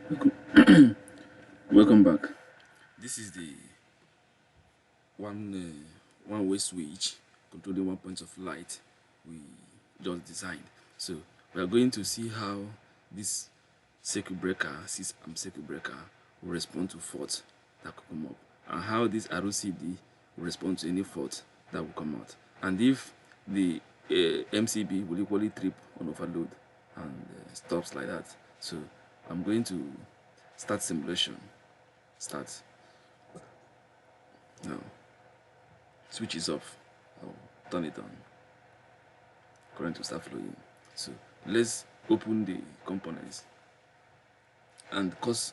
Welcome, welcome back. This is the one-way switch controlling one point of light we just designed. So we are going to see how this circuit breaker, 6 amp circuit breaker, will respond to faults that could come up, and how this ROCD will respond to any fault that will come out, and if the MCB will equally trip on overload and stops like that. So I'm going to start simulation. Start. Now, switch is off. I'll turn it on. Current will start flowing. So let's open the components and cause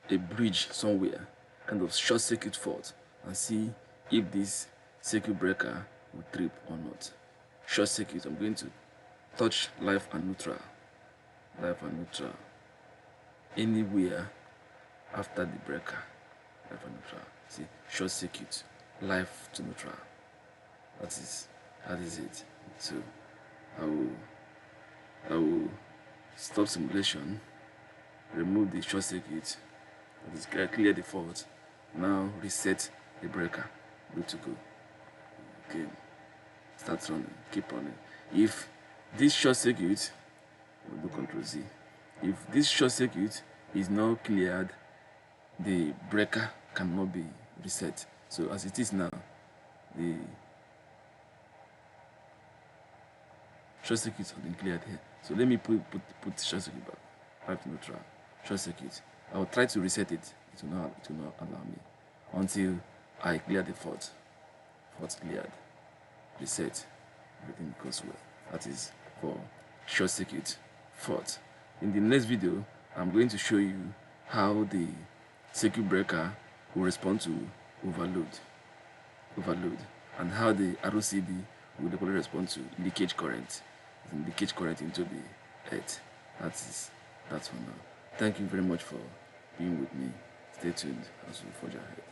a bridge somewhere, kind of short circuit fault, and see if this circuit breaker will trip or not. Short circuit, I'm going to touch live and neutral. Live and neutral. Anywhere after the breaker. Live and neutral. See, short circuit, live to neutral. That is it. So I will stop simulation, remove the short circuit, clear the fault. Now reset the breaker. Good to go. Okay. Start running. Keep running. If this short circuit, we'll do Control Z. If this short circuit is now cleared, the breaker cannot be reset. So as it is now, the short circuit has been cleared here. So let me put short circuit back. Live neutral. Short circuit. I will try to reset it. It will not allow me until I clear the fault. Fault cleared. Reset. Everything goes well. That is for short circuit fault. In the next video, I'm going to show you how the circuit breaker will respond to overload, and how the ROCD will equally respond to leakage current into the earth. That's for now. Thank you very much for being with me. Stay tuned as we forge ahead.